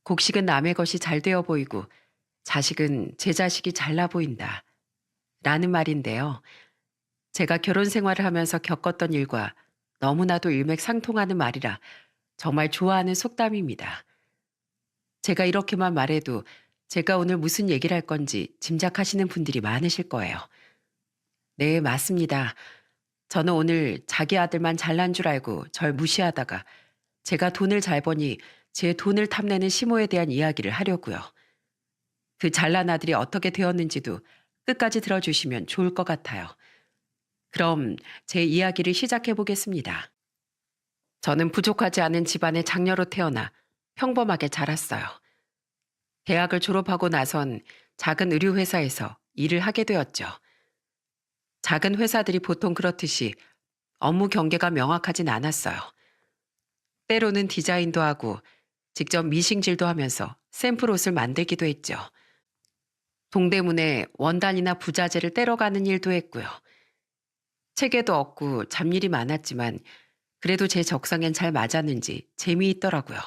곡식은 남의 것이 잘 되어 보이고 자식은 제 자식이 잘나 보인다. 라는 말인데요. 제가 결혼 생활을 하면서 겪었던 일과 너무나도 일맥상통하는 말이라 정말 좋아하는 속담입니다. 제가 이렇게만 말해도 제가 오늘 무슨 얘기를 할 건지 짐작하시는 분들이 많으실 거예요. 네, 맞습니다. 저는 오늘 자기 아들만 잘난 줄 알고 절 무시하다가 제가 돈을 잘 버니 제 돈을 탐내는 시모에 대한 이야기를 하려고요. 그 잘난 아들이 어떻게 되었는지도 끝까지 들어주시면 좋을 것 같아요. 그럼 제 이야기를 시작해 보겠습니다. 저는 부족하지 않은 집안의 장녀로 태어나 평범하게 자랐어요. 대학을 졸업하고 나선 작은 의류회사에서 일을 하게 되었죠. 작은 회사들이 보통 그렇듯이 업무 경계가 명확하진 않았어요. 때로는 디자인도 하고 직접 미싱질도 하면서 샘플 옷을 만들기도 했죠. 동대문에 원단이나 부자재를 떼러가는 일도 했고요. 체계도 없고 잡일이 많았지만 그래도 제 적성엔 잘 맞았는지 재미있더라고요.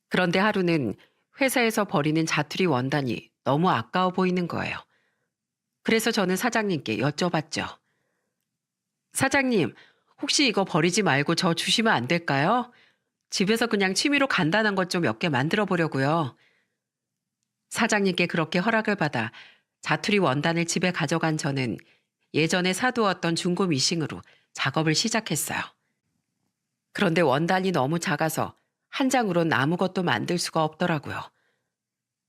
그런데 하루는 회사에서 버리는 자투리 원단이 너무 아까워 보이는 거예요. 그래서 저는 사장님께 여쭤봤죠. 사장님, 혹시 이거 버리지 말고 저 주시면 안 될까요? 집에서 그냥 취미로 간단한 것 좀 몇 개 만들어 보려고요. 사장님께 그렇게 허락을 받아 자투리 원단을 집에 가져간 저는 예전에 사두었던 중고 미싱으로 작업을 시작했어요. 그런데 원단이 너무 작아서 한 장으로는 아무것도 만들 수가 없더라고요.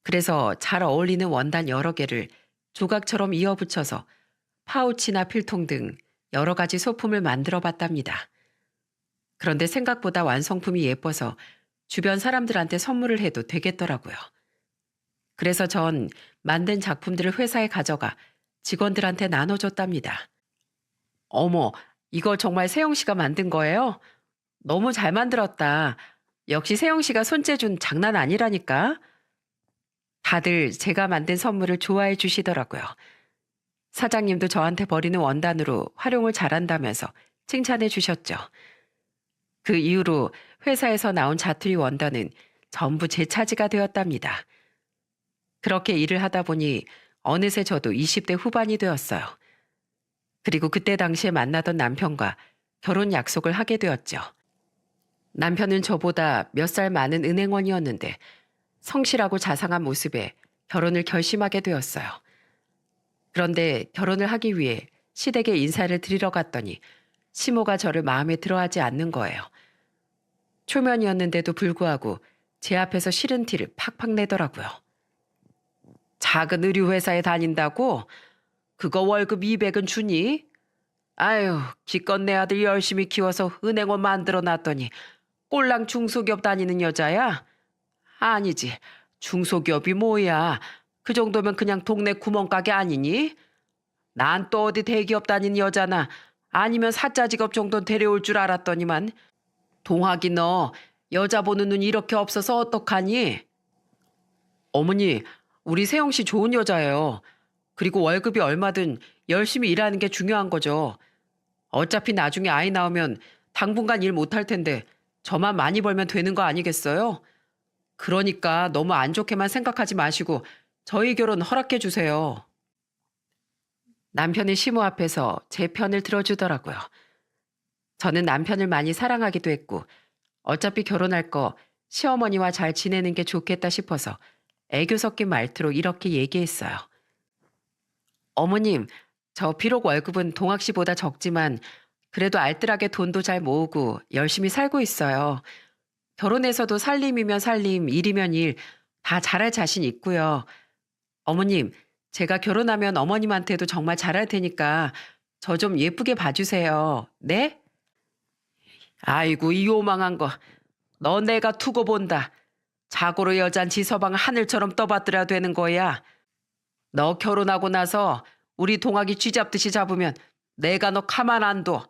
그래서 잘 어울리는 원단 여러 개를 조각처럼 이어붙여서 파우치나 필통 등 여러 가지 소품을 만들어 봤답니다. 그런데 생각보다 완성품이 예뻐서 주변 사람들한테 선물을 해도 되겠더라고요. 그래서 전 만든 작품들을 회사에 가져가 직원들한테 나눠줬답니다. 어머, 이거 정말 세영 씨가 만든 거예요? 너무 잘 만들었다. 역시 세영 씨가 손재준 장난 아니라니까. 다들 제가 만든 선물을 좋아해 주시더라고요. 사장님도 저한테 버리는 원단으로 활용을 잘한다면서 칭찬해 주셨죠. 그 이후로 회사에서 나온 자투리 원단은 전부 제 차지가 되었답니다. 그렇게 일을 하다 보니 어느새 저도 20대 후반이 되었어요. 그리고 그때 당시에 만나던 남편과 결혼 약속을 하게 되었죠. 남편은 저보다 몇 살 많은 은행원이었는데 성실하고 자상한 모습에 결혼을 결심하게 되었어요. 그런데 결혼을 하기 위해 시댁에 인사를 드리러 갔더니 시모가 저를 마음에 들어하지 않는 거예요. 초면이었는데도 불구하고 제 앞에서 싫은 티를 팍팍 내더라고요. 작은 의류회사에 다닌다고? 그거 월급 200은 주니? 아유, 기껏 내 아들 열심히 키워서 은행원 만들어 놨더니 꼴랑 중소기업 다니는 여자야? 아니지. 중소기업이 뭐야. 그 정도면 그냥 동네 구멍가게 아니니? 난 또 어디 대기업 다니는 여자나 아니면 사짜 직업 정도는 데려올 줄 알았더니만. 동학이 너 여자 보는 눈 이렇게 없어서 어떡하니? 어머니, 우리 세영 씨 좋은 여자예요. 그리고 월급이 얼마든 열심히 일하는 게 중요한 거죠. 어차피 나중에 아이 나오면 당분간 일 못할 텐데 저만 많이 벌면 되는 거 아니겠어요? 그러니까 너무 안 좋게만 생각하지 마시고 저희 결혼 허락해 주세요. 남편의 시모 앞에서 제 편을 들어주더라고요. 저는 남편을 많이 사랑하기도 했고 어차피 결혼할 거 시어머니와 잘 지내는 게 좋겠다 싶어서 애교 섞인 말투로 이렇게 얘기했어요. 어머님, 저 비록 월급은 동학 씨보다 적지만 그래도 알뜰하게 돈도 잘 모으고 열심히 살고 있어요. 결혼해서도 살림이면 살림, 일이면 일, 다 잘할 자신 있고요. 어머님, 제가 결혼하면 어머님한테도 정말 잘할 테니까 저 좀 예쁘게 봐주세요. 네? 아이고, 이 요망한 거. 너 내가 두고 본다. 자고로 여잔 지 서방 하늘처럼 떠받들어야 되는 거야. 너 결혼하고 나서 우리 동학이 쥐잡듯이 잡으면 내가 너 가만 안 둬.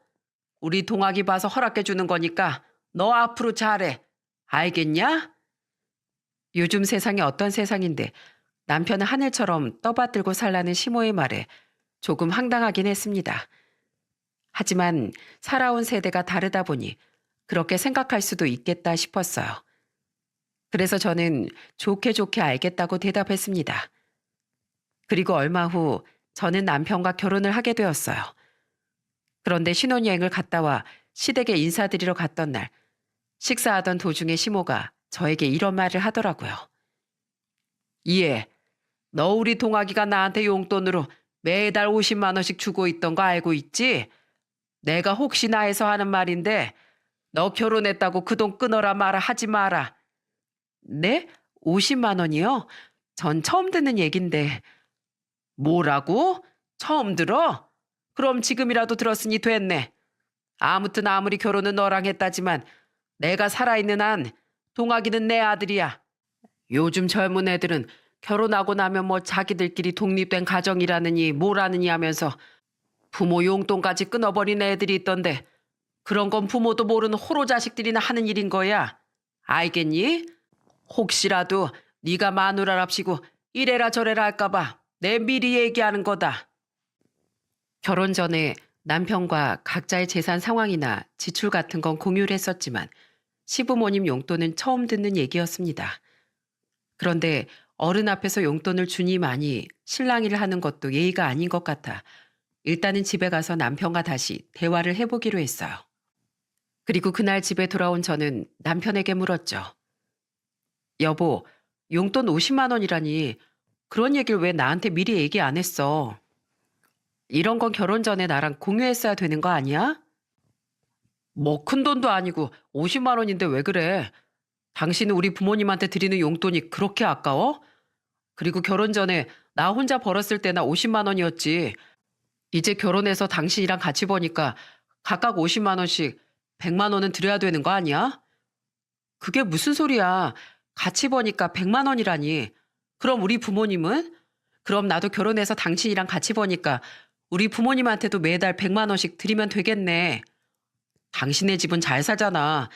우리 동학이 봐서 허락해 주는 거니까 너 앞으로 잘해. 알겠냐? 요즘 세상이 어떤 세상인데 남편은 하늘처럼 떠받들고 살라는 시모의 말에 조금 황당하긴 했습니다. 하지만 살아온 세대가 다르다 보니 그렇게 생각할 수도 있겠다 싶었어요. 그래서 저는 좋게 좋게 알겠다고 대답했습니다. 그리고 얼마 후 저는 남편과 결혼을 하게 되었어요. 그런데 신혼여행을 갔다 와 시댁에 인사드리러 갔던 날, 식사하던 도중에 시모가 저에게 이런 말을 하더라고요. 이해, 너 우리 동학이가 나한테 용돈으로 매달 50만 원씩 주고 있던 거 알고 있지? 내가 혹시나 해서 하는 말인데 너 결혼했다고 그 돈 끊어라 마라 하지 마라. 네? 50만 원이요? 전 처음 듣는 얘긴데. 뭐라고? 처음 들어? 그럼 지금이라도 들었으니 됐네. 아무튼 아무리 결혼은 너랑 했다지만 내가 살아있는 한 동학이는 내 아들이야. 요즘 젊은 애들은 결혼하고 나면 뭐 자기들끼리 독립된 가정이라느니 뭐라느니 하면서 부모 용돈까지 끊어버린 애들이 있던데 그런 건 부모도 모르는 호로 자식들이나 하는 일인 거야. 알겠니? 혹시라도 네가 마누라랍시고 이래라 저래라 할까봐 내 미리 얘기하는 거다. 결혼 전에 남편과 각자의 재산 상황이나 지출 같은 건 공유를 했었지만 시부모님 용돈은 처음 듣는 얘기였습니다. 그런데 어른 앞에서 용돈을 주니 많이 실랑이를 하는 것도 예의가 아닌 것 같아 일단은 집에 가서 남편과 다시 대화를 해보기로 했어요. 그리고 그날 집에 돌아온 저는 남편에게 물었죠. 여보, 용돈 50만 원이라니 그런 얘기를 왜 나한테 미리 얘기 안 했어? 이런 건 결혼 전에 나랑 공유했어야 되는 거 아니야? 뭐 큰 돈도 아니고 50만 원인데 왜 그래? 당신은 우리 부모님한테 드리는 용돈이 그렇게 아까워? 그리고 결혼 전에 나 혼자 벌었을 때나 50만 원이었지. 이제 결혼해서 당신이랑 같이 버니까 각각 50만 원씩 100만 원은 드려야 되는 거 아니야? 그게 무슨 소리야. 같이 버니까 100만 원이라니. 그럼 우리 부모님은? 그럼 나도 결혼해서 당신이랑 같이 버니까 우리 부모님한테도 매달 100만 원씩 드리면 되겠네. 당신네 집은 잘 살잖아.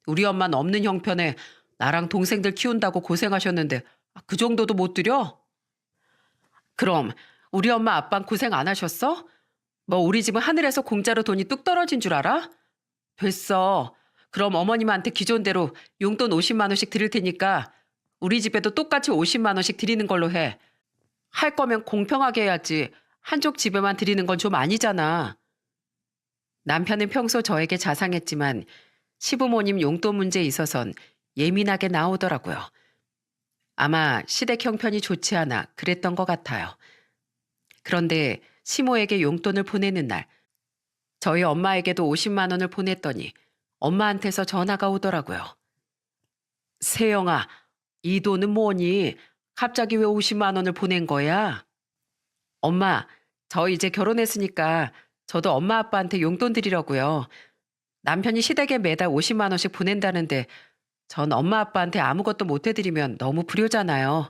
우리 엄마는 없는 형편에 나랑 동생들 키운다고 고생하셨는데 그 정도도 못 드려? 그럼 우리 엄마 아빠는 고생 안 하셨어? 뭐 우리 집은 하늘에서 공짜로 돈이 뚝 떨어진 줄 알아? 됐어. 그럼 어머님한테 기존대로 용돈 50만 원씩 드릴 테니까 우리 집에도 똑같이 50만 원씩 드리는 걸로 해. 할 거면 공평하게 해야지. 한쪽 집에만 드리는 건 좀 아니잖아. 남편은 평소 저에게 자상했지만 시부모님 용돈 문제에 있어선 예민하게 나오더라고요. 아마 시댁 형편이 좋지 않아 그랬던 것 같아요. 그런데 시모에게 용돈을 보내는 날, 저희 엄마에게도 50만 원을 보냈더니 엄마한테서 전화가 오더라고요. 세영아, 이 돈은 뭐니? 갑자기 왜 50만 원을 보낸 거야? 엄마, 저 이제 결혼했으니까 저도 엄마 아빠한테 용돈 드리려고요. 남편이 시댁에 매달 50만 원씩 보낸다는데 전 엄마 아빠한테 아무것도 못 해드리면 너무 불효잖아요.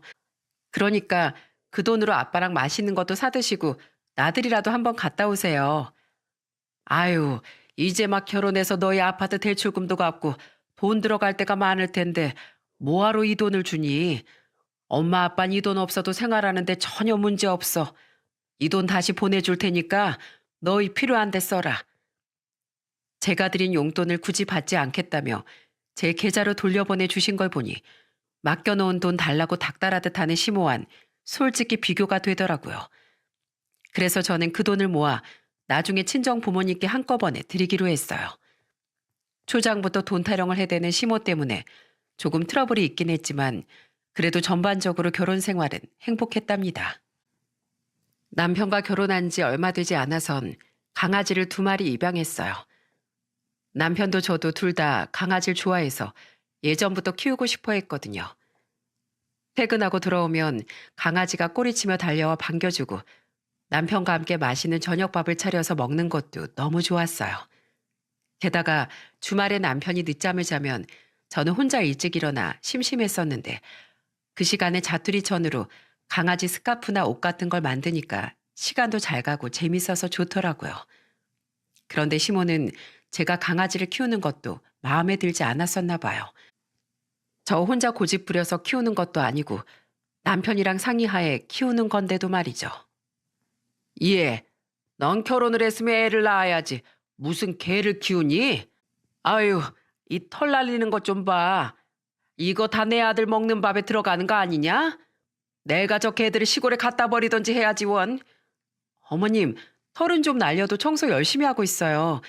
그러니까 그 돈으로 아빠랑 맛있는 것도 사드시고 나들이라도 한번 갔다 오세요. 아유, 이제 막 결혼해서 너희 아파트 대출금도 갚고 돈 들어갈 때가 많을 텐데 뭐하러 이 돈을 주니? 엄마 아빠는 이 돈 없어도 생활하는데 전혀 문제 없어. 이 돈 다시 보내줄 테니까 너희 필요한 데 써라. 제가 드린 용돈을 굳이 받지 않겠다며 제 계좌로 돌려보내 주신 걸 보니 맡겨놓은 돈 달라고 닥달하듯 하는 시모한 솔직히 비교가 되더라고요. 그래서 저는 그 돈을 모아 나중에 친정 부모님께 한꺼번에 드리기로 했어요. 초장부터 돈 타령을 해대는 시모 때문에 조금 트러블이 있긴 했지만 그래도 전반적으로 결혼 생활은 행복했답니다. 남편과 결혼한 지 얼마 되지 않아선 강아지를 2마리 입양했어요. 남편도 저도 둘 다 강아지를 좋아해서 예전부터 키우고 싶어 했거든요. 퇴근하고 들어오면 강아지가 꼬리치며 달려와 반겨주고 남편과 함께 맛있는 저녁밥을 차려서 먹는 것도 너무 좋았어요. 게다가 주말에 남편이 늦잠을 자면 저는 혼자 일찍 일어나 심심했었는데 그 시간에 자투리천으로 강아지 스카프나 옷 같은 걸 만드니까 시간도 잘 가고 재밌어서 좋더라고요. 그런데 시모는 제가 강아지를 키우는 것도 마음에 들지 않았었나 봐요. 저 혼자 고집 부려서 키우는 것도 아니고 남편이랑 상의하에 키우는 건데도 말이죠. 예, 넌 결혼을 했으면 애를 낳아야지. 무슨 개를 키우니? 아유, 이 털 날리는 것 좀 봐. 이거 다 내 아들 먹는 밥에 들어가는 거 아니냐? 내가 저 개들을 시골에 갖다 버리던지 해야지 원. 어머님, 털은 좀 날려도 청소 열심히 하고 있어요.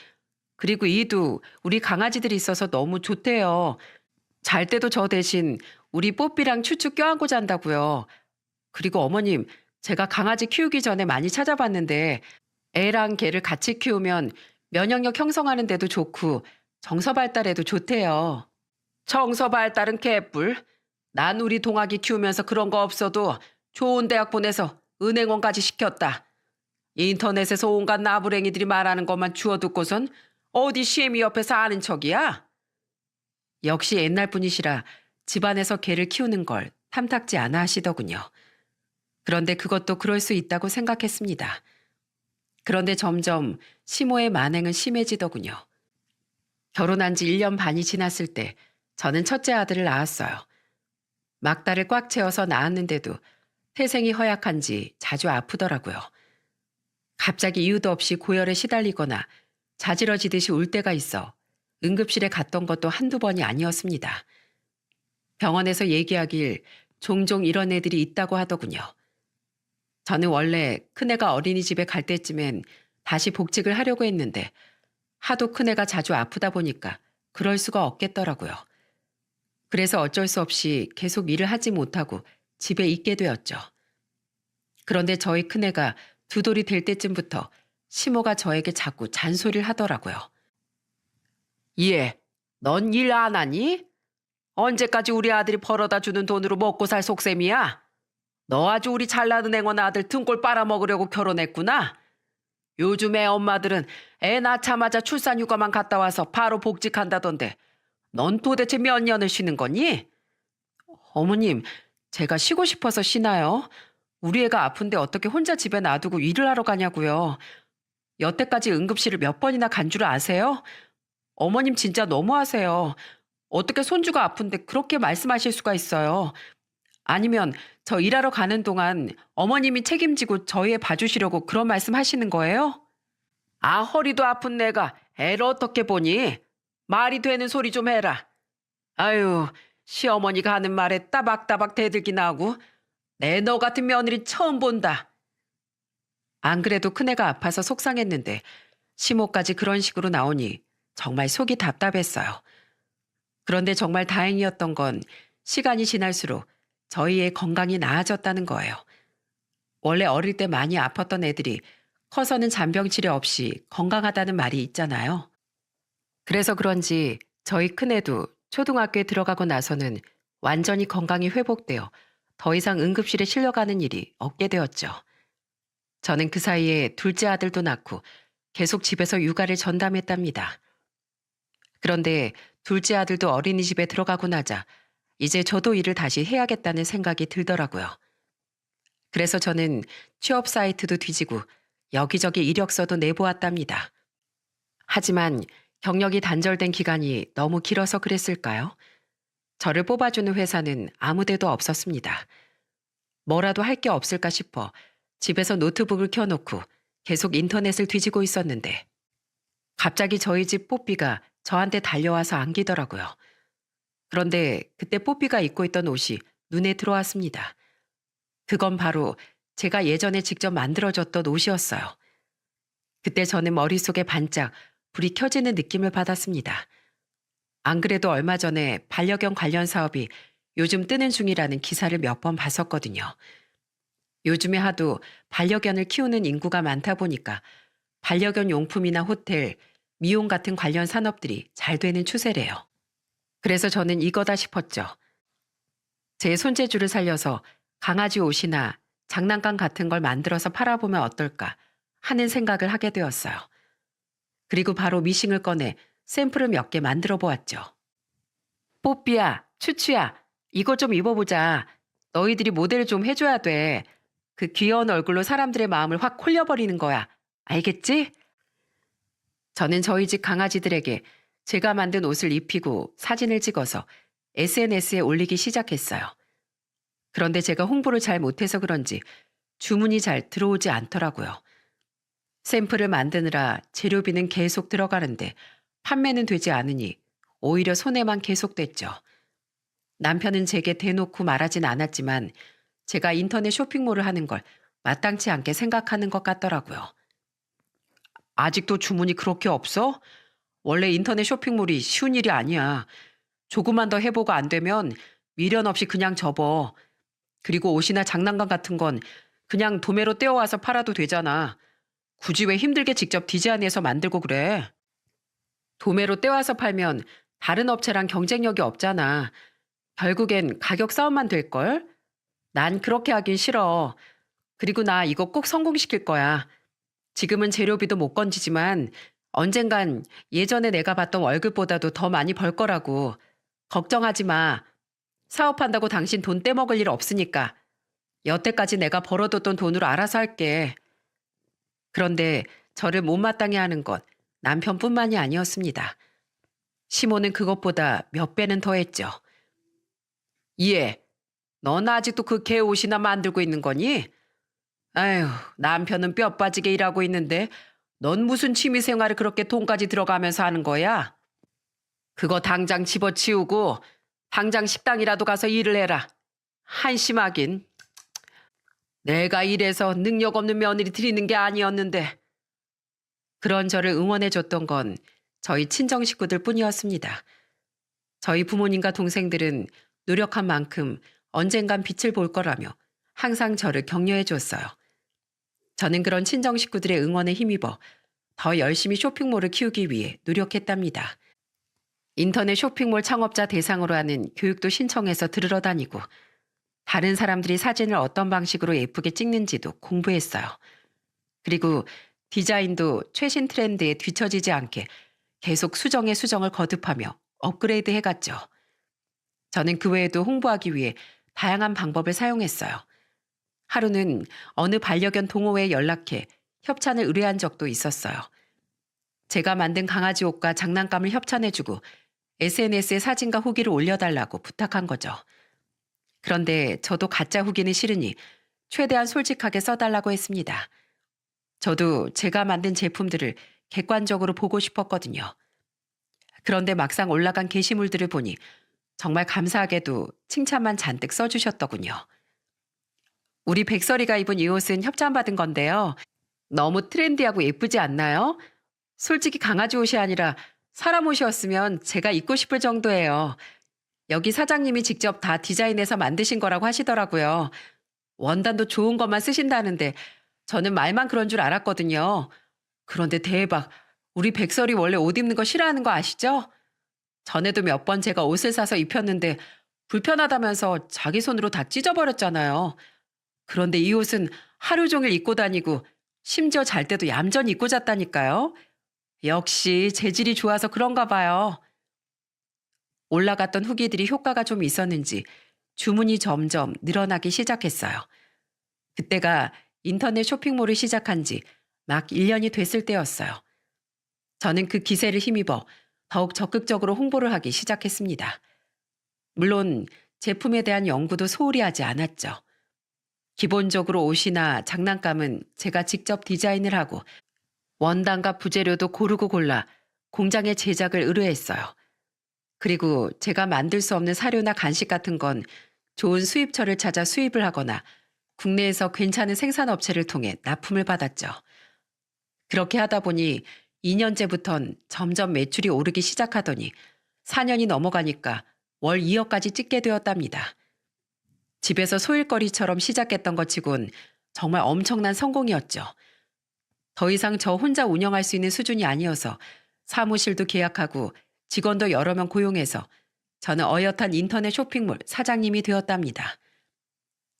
그리고 이도 우리 강아지들이 있어서 너무 좋대요. 잘 때도 저 대신 우리 뽀삐랑 추추 껴안고 잔다고요. 그리고 어머님, 제가 강아지 키우기 전에 많이 찾아봤는데 애랑 개를 같이 키우면 면역력 형성하는 데도 좋고 정서 발달에도 좋대요. 정서 발달은 개뿔. 난 우리 동아기 키우면서 그런 거 없어도 좋은 대학 보내서 은행원까지 시켰다. 인터넷에서 온갖 나부랭이들이 말하는 것만 주워듣고선 어디 시애미 옆에서 아는 척이야? 역시 옛날 분이시라 집안에서 개를 키우는 걸 탐탁지 않아 하시더군요. 그런데 그것도 그럴 수 있다고 생각했습니다. 그런데 점점 시모의 만행은 심해지더군요. 결혼한 지 1년 반이 지났을 때 저는 첫째 아들을 낳았어요. 막달을 꽉 채워서 낳았는데도 태생이 허약한지 자주 아프더라고요. 갑자기 이유도 없이 고열에 시달리거나 자지러지듯이 울 때가 있어 응급실에 갔던 것도 한두 번이 아니었습니다. 병원에서 얘기하길 종종 이런 애들이 있다고 하더군요. 저는 원래 큰애가 어린이집에 갈 때쯤엔 다시 복직을 하려고 했는데 하도 큰애가 자주 아프다 보니까 그럴 수가 없겠더라고요. 그래서 어쩔 수 없이 계속 일을 하지 못하고 집에 있게 되었죠. 그런데 저희 큰애가 두 돌이 될 때쯤부터 시모가 저에게 자꾸 잔소리를 하더라고요. 얘, 넌 일 안 하니? 언제까지 우리 아들이 벌어다 주는 돈으로 먹고 살 속셈이야? 너 아주 우리 잘나는 앵원 아들 등골 빨아먹으려고 결혼했구나. 요즘 애 엄마들은 애 낳자마자 출산휴가만 갔다 와서 바로 복직한다던데 넌 도대체 몇 년을 쉬는 거니? 어머님, 제가 쉬고 싶어서 쉬나요? 우리 애가 아픈데 어떻게 혼자 집에 놔두고 일을 하러 가냐고요. 여태까지 응급실을 몇 번이나 간 줄 아세요? 어머님 진짜 너무하세요. 어떻게 손주가 아픈데 그렇게 말씀하실 수가 있어요. 아니면 저 일하러 가는 동안 어머님이 책임지고 저희 애 봐주시려고 그런 말씀 하시는 거예요? 아, 허리도 아픈 내가 애를 어떻게 보니? 말이 되는 소리 좀 해라. 아유, 시어머니가 하는 말에 따박따박 대들기나 하고 내 너 같은 며느리 처음 본다. 안 그래도 큰애가 아파서 속상했는데 시모까지 그런 식으로 나오니 정말 속이 답답했어요. 그런데 정말 다행이었던 건 시간이 지날수록 저희의 건강이 나아졌다는 거예요. 원래 어릴 때 많이 아팠던 애들이 커서는 잔병 치레 없이 건강하다는 말이 있잖아요. 그래서 그런지 저희 큰애도 초등학교에 들어가고 나서는 완전히 건강이 회복되어 더 이상 응급실에 실려가는 일이 없게 되었죠. 저는 그 사이에 둘째 아들도 낳고 계속 집에서 육아를 전담했답니다. 그런데 둘째 아들도 어린이집에 들어가고 나자 이제 저도 일을 다시 해야겠다는 생각이 들더라고요. 그래서 저는 취업 사이트도 뒤지고 여기저기 이력서도 내보았답니다. 하지만 경력이 단절된 기간이 너무 길어서 그랬을까요? 저를 뽑아주는 회사는 아무 데도 없었습니다. 뭐라도 할 게 없을까 싶어 집에서 노트북을 켜놓고 계속 인터넷을 뒤지고 있었는데 갑자기 저희 집 뽀삐가 저한테 달려와서 안기더라고요. 그런데 그때 뽀삐가 입고 있던 옷이 눈에 들어왔습니다. 그건 바로 제가 예전에 직접 만들어줬던 옷이었어요. 그때 저는 머릿속에 반짝 불이 켜지는 느낌을 받았습니다. 안 그래도 얼마 전에 반려견 관련 사업이 요즘 뜨는 중이라는 기사를 몇 번 봤었거든요. 요즘에 하도 반려견을 키우는 인구가 많다 보니까 반려견 용품이나 호텔, 미용 같은 관련 산업들이 잘 되는 추세래요. 그래서 저는 이거다 싶었죠. 제 손재주를 살려서 강아지 옷이나 장난감 같은 걸 만들어서 팔아보면 어떨까 하는 생각을 하게 되었어요. 그리고 바로 미싱을 꺼내 샘플을 몇 개 만들어 보았죠. 뽀삐야, 추추야, 이거 좀 입어보자. 너희들이 모델을 좀 해줘야 돼. 그 귀여운 얼굴로 사람들의 마음을 확 홀려버리는 거야. 알겠지? 저는 저희 집 강아지들에게 제가 만든 옷을 입히고 사진을 찍어서 SNS에 올리기 시작했어요. 그런데 제가 홍보를 잘 못해서 그런지 주문이 잘 들어오지 않더라고요. 샘플을 만드느라 재료비는 계속 들어가는데 판매는 되지 않으니 오히려 손해만 계속됐죠. 남편은 제게 대놓고 말하진 않았지만 제가 인터넷 쇼핑몰을 하는 걸 마땅치 않게 생각하는 것 같더라고요. 아직도 주문이 그렇게 없어? 원래 인터넷 쇼핑몰이 쉬운 일이 아니야. 조금만 더 해보고 안 되면 미련 없이 그냥 접어. 그리고 옷이나 장난감 같은 건 그냥 도매로 떼어와서 팔아도 되잖아. 굳이 왜 힘들게 직접 디자인해서 만들고 그래? 도매로 떼와서 팔면 다른 업체랑 경쟁력이 없잖아. 결국엔 가격 싸움만 될걸? 난 그렇게 하긴 싫어. 그리고 나 이거 꼭 성공시킬 거야. 지금은 재료비도 못 건지지만 언젠간 예전에 내가 받던 월급보다도 더 많이 벌 거라고. 걱정하지 마. 사업한다고 당신 돈 떼먹을 일 없으니까. 여태까지 내가 벌어뒀던 돈으로 알아서 할게. 그런데 저를 못마땅해 하는 건 남편뿐만이 아니었습니다. 시모는 그것보다 몇 배는 더 했죠. 예, 넌 아직도 그 개 옷이나 만들고 있는 거니? 아휴, 남편은 뼈 빠지게 일하고 있는데 넌 무슨 취미 생활을 그렇게 돈까지 들어가면서 하는 거야? 그거 당장 집어치우고 당장 식당이라도 가서 일을 해라. 한심하긴. 내가 이래서 능력 없는 며느리 드리는 게 아니었는데. 그런 저를 응원해줬던 건 저희 친정 식구들 뿐이었습니다. 저희 부모님과 동생들은 노력한 만큼 언젠간 빛을 볼 거라며 항상 저를 격려해줬어요. 저는 그런 친정 식구들의 응원에 힘입어 더 열심히 쇼핑몰을 키우기 위해 노력했답니다. 인터넷 쇼핑몰 창업자 대상으로 하는 교육도 신청해서 들으러 다니고 다른 사람들이 사진을 어떤 방식으로 예쁘게 찍는지도 공부했어요. 그리고 디자인도 최신 트렌드에 뒤처지지 않게 계속 수정에 수정을 거듭하며 업그레이드 해갔죠. 저는 그 외에도 홍보하기 위해 다양한 방법을 사용했어요. 하루는 어느 반려견 동호회에 연락해 협찬을 의뢰한 적도 있었어요. 제가 만든 강아지 옷과 장난감을 협찬해주고 SNS에 사진과 후기를 올려달라고 부탁한 거죠. 그런데 저도 가짜 후기는 싫으니 최대한 솔직하게 써달라고 했습니다. 저도 제가 만든 제품들을 객관적으로 보고 싶었거든요. 그런데 막상 올라간 게시물들을 보니 정말 감사하게도 칭찬만 잔뜩 써주셨더군요. 우리 백설이가 입은 이 옷은 협찬받은 건데요. 너무 트렌디하고 예쁘지 않나요? 솔직히 강아지 옷이 아니라 사람 옷이었으면 제가 입고 싶을 정도예요. 여기 사장님이 직접 다 디자인해서 만드신 거라고 하시더라고요. 원단도 좋은 것만 쓰신다는데 저는 말만 그런 줄 알았거든요. 그런데 대박. 우리 백설이 원래 옷 입는 거 싫어하는 거 아시죠? 전에도 몇 번 제가 옷을 사서 입혔는데 불편하다면서 자기 손으로 다 찢어버렸잖아요. 그런데 이 옷은 하루 종일 입고 다니고 심지어 잘 때도 얌전히 입고 잤다니까요. 역시 재질이 좋아서 그런가 봐요. 올라갔던 후기들이 효과가 좀 있었는지 주문이 점점 늘어나기 시작했어요. 그때가 인터넷 쇼핑몰을 시작한 지 막 1년이 됐을 때였어요. 저는 그 기세를 힘입어 더욱 적극적으로 홍보를 하기 시작했습니다. 물론 제품에 대한 연구도 소홀히 하지 않았죠. 기본적으로 옷이나 장난감은 제가 직접 디자인을 하고 원단과 부재료도 고르고 골라 공장에 제작을 의뢰했어요. 그리고 제가 만들 수 없는 사료나 간식 같은 건 좋은 수입처를 찾아 수입을 하거나 국내에서 괜찮은 생산업체를 통해 납품을 받았죠. 그렇게 하다 보니 2년째부턴 점점 매출이 오르기 시작하더니 4년이 넘어가니까 월 2억까지 찍게 되었답니다. 집에서 소일거리처럼 시작했던 것 치곤 정말 엄청난 성공이었죠. 더 이상 저 혼자 운영할 수 있는 수준이 아니어서 사무실도 계약하고 직원도 여러 명 고용해서 저는 어엿한 인터넷 쇼핑몰 사장님이 되었답니다.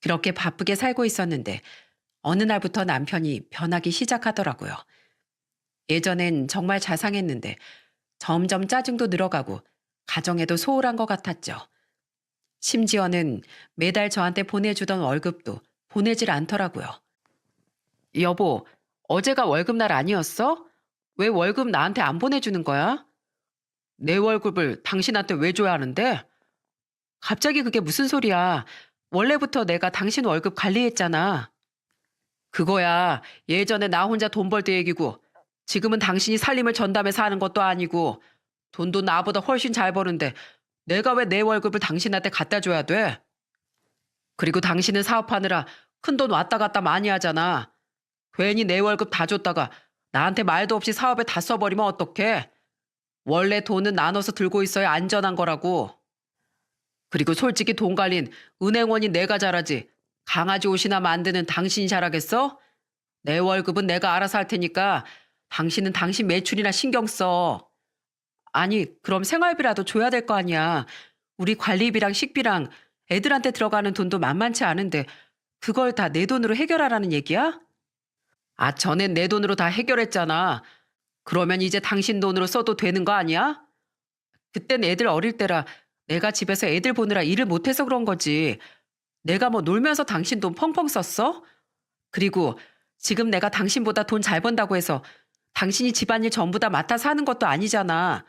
그렇게 바쁘게 살고 있었는데 어느 날부터 남편이 변하기 시작하더라고요. 예전엔 정말 자상했는데 점점 짜증도 늘어가고 가정에도 소홀한 것 같았죠. 심지어는 매달 저한테 보내주던 월급도 보내질 않더라고요. 여보, 어제가 월급날 아니었어? 왜 월급 나한테 안 보내주는 거야? 내 월급을 당신한테 왜 줘야 하는데? 갑자기 그게 무슨 소리야. 원래부터 내가 당신 월급 관리했잖아. 그거야 예전에 나 혼자 돈 벌 때 얘기고 지금은 당신이 살림을 전담해서 하는 것도 아니고 돈도 나보다 훨씬 잘 버는데 내가 왜 내 월급을 당신한테 갖다 줘야 돼? 그리고 당신은 사업하느라 큰돈 왔다 갔다 많이 하잖아. 괜히 내 월급 다 줬다가 나한테 말도 없이 사업에 다 써버리면 어떡해? 원래 돈은 나눠서 들고 있어야 안전한 거라고. 그리고 솔직히 돈 관리는 은행원이 내가 잘하지. 강아지 옷이나 만드는 당신이 잘하겠어? 내 월급은 내가 알아서 할 테니까 당신은 당신 매출이나 신경 써. 아니, 그럼 생활비라도 줘야 될 거 아니야. 우리 관리비랑 식비랑 애들한테 들어가는 돈도 만만치 않은데 그걸 다 내 돈으로 해결하라는 얘기야? 아, 전엔 내 돈으로 다 해결했잖아. 그러면 이제 당신 돈으로 써도 되는 거 아니야? 그땐 애들 어릴 때라 내가 집에서 애들 보느라 일을 못해서 그런 거지. 내가 뭐 놀면서 당신 돈 펑펑 썼어? 그리고 지금 내가 당신보다 돈 잘 번다고 해서 당신이 집안일 전부 다 맡아서 하는 것도 아니잖아.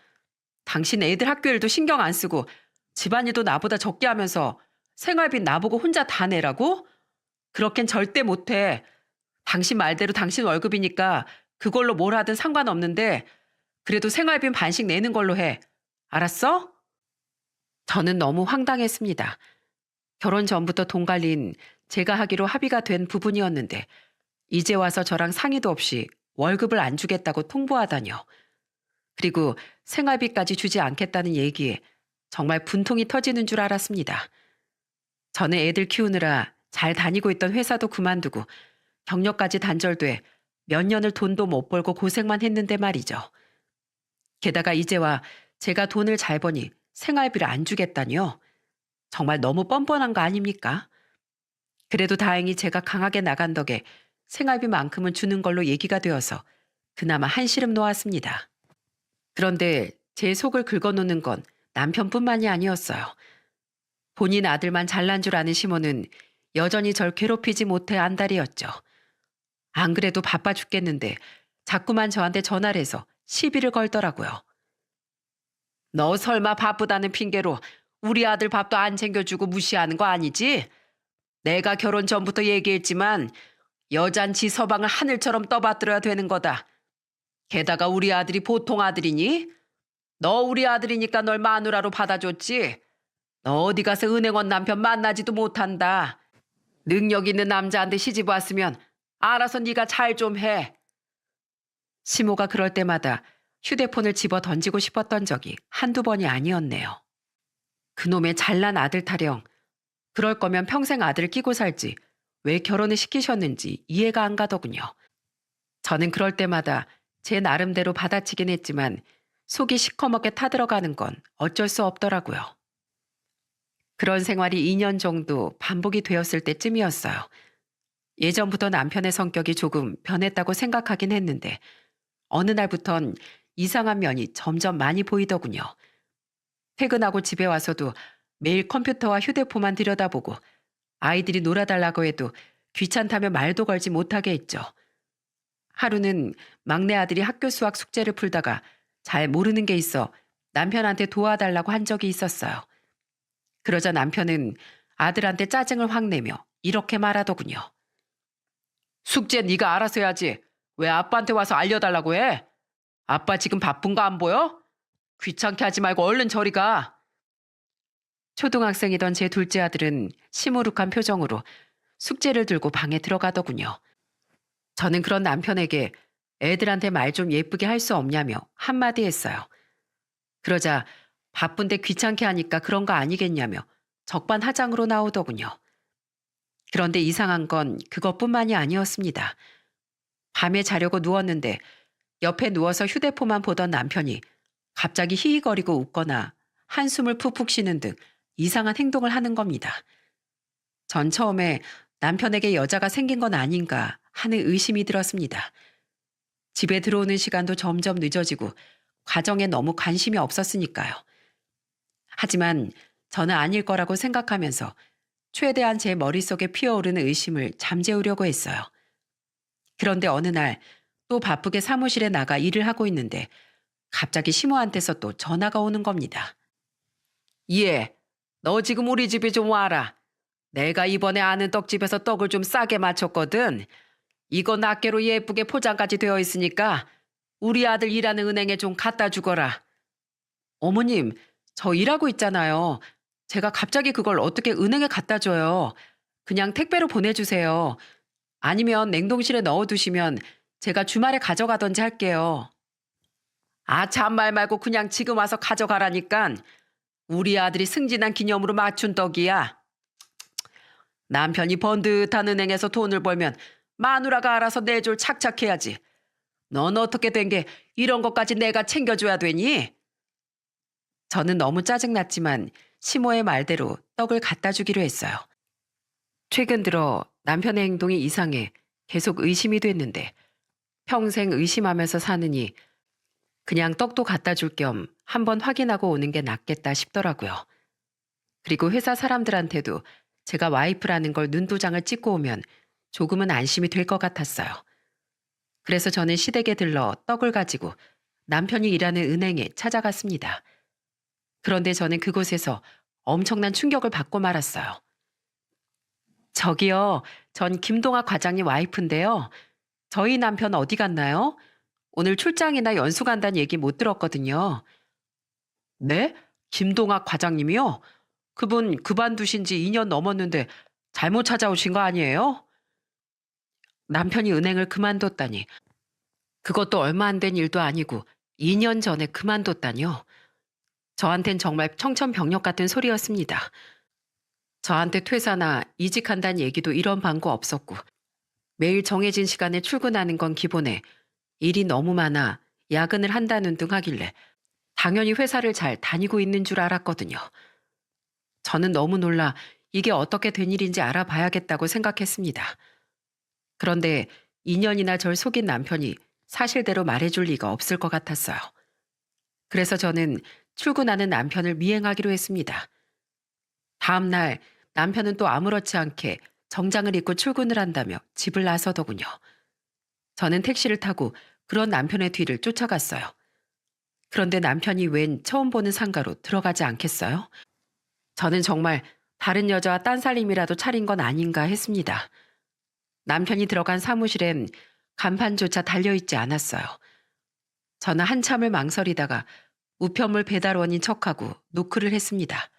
당신 애들 학교 일도 신경 안 쓰고 집안일도 나보다 적게 하면서 생활비 나보고 혼자 다 내라고? 그렇겐 절대 못해. 당신 말대로 당신 월급이니까 그걸로 뭘 하든 상관없는데 그래도 생활비 반씩 내는 걸로 해. 알았어? 저는 너무 황당했습니다. 결혼 전부터 돈 관리는 제가 하기로 합의가 된 부분이었는데 이제 와서 저랑 상의도 없이 월급을 안 주겠다고 통보하다뇨. 그리고 생활비까지 주지 않겠다는 얘기에 정말 분통이 터지는 줄 알았습니다. 저는 애들 키우느라 잘 다니고 있던 회사도 그만두고 경력까지 단절돼 몇 년을 돈도 못 벌고 고생만 했는데 말이죠. 게다가 이제와 제가 돈을 잘 버니 생활비를 안 주겠다니요. 정말 너무 뻔뻔한 거 아닙니까? 그래도 다행히 제가 강하게 나간 덕에 생활비만큼은 주는 걸로 얘기가 되어서 그나마 한시름 놓았습니다. 그런데 제 속을 긁어놓는 건 남편뿐만이 아니었어요. 본인 아들만 잘난 줄 아는 시모는 여전히 절 괴롭히지 못해 안달이었죠. 안 그래도 바빠 죽겠는데 자꾸만 저한테 전화를 해서 시비를 걸더라고요. 너 설마 바쁘다는 핑계로 우리 아들 밥도 안 챙겨주고 무시하는 거 아니지? 내가 결혼 전부터 얘기했지만 여잔 지 서방을 하늘처럼 떠받들어야 되는 거다. 게다가 우리 아들이 보통 아들이니? 너 우리 아들이니까 널 마누라로 받아줬지? 너 어디 가서 은행원 남편 만나지도 못한다. 능력 있는 남자한테 시집 왔으면 알아서 네가 잘 좀 해. 시모가 그럴 때마다 휴대폰을 집어 던지고 싶었던 적이 한두 번이 아니었네요. 그놈의 잘난 아들 타령. 그럴 거면 평생 아들을 끼고 살지 왜 결혼을 시키셨는지 이해가 안 가더군요. 저는 그럴 때마다 제 나름대로 받아치긴 했지만 속이 시커멓게 타들어가는 건 어쩔 수 없더라고요. 그런 생활이 2년 정도 반복이 되었을 때쯤이었어요. 예전부터 남편의 성격이 조금 변했다고 생각하긴 했는데 어느 날부턴 이상한 면이 점점 많이 보이더군요. 퇴근하고 집에 와서도 매일 컴퓨터와 휴대폰만 들여다보고 아이들이 놀아달라고 해도 귀찮다며 말도 걸지 못하게 했죠. 하루는 막내 아들이 학교 수학 숙제를 풀다가 잘 모르는 게 있어 남편한테 도와달라고 한 적이 있었어요. 그러자 남편은 아들한테 짜증을 확 내며 이렇게 말하더군요. 숙제 네가 알아서 해야지. 왜 아빠한테 와서 알려달라고 해? 아빠 지금 바쁜 거 안 보여? 귀찮게 하지 말고 얼른 저리 가. 초등학생이던 제 둘째 아들은 시무룩한 표정으로 숙제를 들고 방에 들어가더군요. 저는 그런 남편에게 애들한테 말 좀 예쁘게 할 수 없냐며 한마디 했어요. 그러자 바쁜데 귀찮게 하니까 그런 거 아니겠냐며 적반하장으로 나오더군요. 그런데 이상한 건 그것뿐만이 아니었습니다. 밤에 자려고 누웠는데 옆에 누워서 휴대폰만 보던 남편이 갑자기 히히거리고 웃거나 한숨을 푹푹 쉬는 등 이상한 행동을 하는 겁니다. 전 처음에 남편에게 여자가 생긴 건 아닌가 하는 의심이 들었습니다. 집에 들어오는 시간도 점점 늦어지고 가정에 너무 관심이 없었으니까요. 하지만 저는 아닐 거라고 생각하면서 최대한 제 머릿속에 피어오르는 의심을 잠재우려고 했어요. 그런데 어느 날 또 바쁘게 사무실에 나가 일을 하고 있는데 갑자기 시모한테서 또 전화가 오는 겁니다. 예, 너 지금 우리 집에 좀 와라. 내가 이번에 아는 떡집에서 떡을 좀 싸게 맞췄거든. 이거 낱개로 예쁘게 포장까지 되어 있으니까 우리 아들 일하는 은행에 좀 갖다 주거라. 어머님, 저 일하고 있잖아요. 제가 갑자기 그걸 어떻게 은행에 갖다 줘요. 그냥 택배로 보내주세요. 아니면 냉동실에 넣어두시면 제가 주말에 가져가던지 할게요. 아, 참말 말고 그냥 지금 와서 가져가라니깐. 우리 아들이 승진한 기념으로 맞춘 떡이야. 남편이 번듯한 은행에서 돈을 벌면 마누라가 알아서 내줄 착착해야지. 넌 어떻게 된 게 이런 것까지 내가 챙겨줘야 되니? 저는 너무 짜증났지만 시모의 말대로 떡을 갖다 주기로 했어요. 최근 들어 남편의 행동이 이상해 계속 의심이 됐는데 평생 의심하면서 사느니 그냥 떡도 갖다 줄 겸 한번 확인하고 오는 게 낫겠다 싶더라고요. 그리고 회사 사람들한테도 제가 와이프라는 걸 눈도장을 찍고 오면 조금은 안심이 될 것 같았어요. 그래서 저는 시댁에 들러 떡을 가지고 남편이 일하는 은행에 찾아갔습니다. 그런데 저는 그곳에서 엄청난 충격을 받고 말았어요. 저기요, 전 김동학 과장님 와이프인데요. 저희 남편 어디 갔나요? 오늘 출장이나 연수 간다는 얘기 못 들었거든요. 네? 김동학 과장님이요? 그분 그만두신 지 2년 넘었는데 잘못 찾아오신 거 아니에요? 남편이 은행을 그만뒀다니. 그것도 얼마 안 된 일도 아니고 2년 전에 그만뒀다니요. 저한텐 정말 청천벽력 같은 소리였습니다. 저한테 퇴사나 이직한다는 얘기도 이런 방구 없었고 매일 정해진 시간에 출근하는 건 기본에 일이 너무 많아 야근을 한다는 등 하길래 당연히 회사를 잘 다니고 있는 줄 알았거든요. 저는 너무 놀라 이게 어떻게 된 일인지 알아봐야겠다고 생각했습니다. 그런데 2년이나 절 속인 남편이 사실대로 말해줄 리가 없을 것 같았어요. 그래서 저는 출근하는 남편을 미행하기로 했습니다. 다음 날 남편은 또 아무렇지 않게 정장을 입고 출근을 한다며 집을 나서더군요. 저는 택시를 타고 그런 남편의 뒤를 쫓아갔어요. 그런데 남편이 웬 처음 보는 상가로 들어가지 않겠어요? 저는 정말 다른 여자와 딴살림이라도 차린 건 아닌가 했습니다. 남편이 들어간 사무실엔 간판조차 달려있지 않았어요. 저는 한참을 망설이다가 우편물 배달원인 척하고 노크를 했습니다.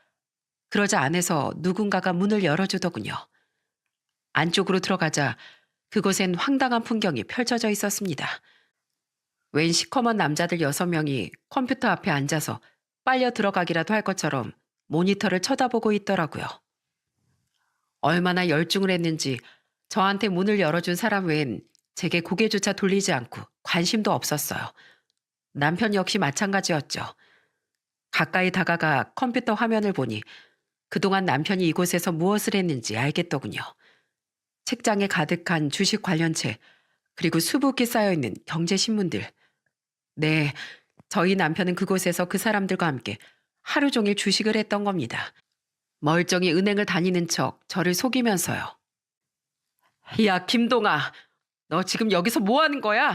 그러자 안에서 누군가가 문을 열어주더군요. 안쪽으로 들어가자 그곳엔 황당한 풍경이 펼쳐져 있었습니다. 웬 시커먼 남자들 6명이 컴퓨터 앞에 앉아서 빨려 들어가기라도 할 것처럼 모니터를 쳐다보고 있더라고요. 얼마나 열중을 했는지 저한테 문을 열어준 사람 외엔 제게 고개조차 돌리지 않고 관심도 없었어요. 남편 역시 마찬가지였죠. 가까이 다가가 컴퓨터 화면을 보니 그동안 남편이 이곳에서 무엇을 했는지 알겠더군요. 책장에 가득한 주식 관련책, 그리고 수북히 쌓여있는 경제신문들. 네, 저희 남편은 그곳에서 그 사람들과 함께 하루 종일 주식을 했던 겁니다. 멀쩡히 은행을 다니는 척 저를 속이면서요. 야, 김동아, 너 지금 여기서 뭐 하는 거야?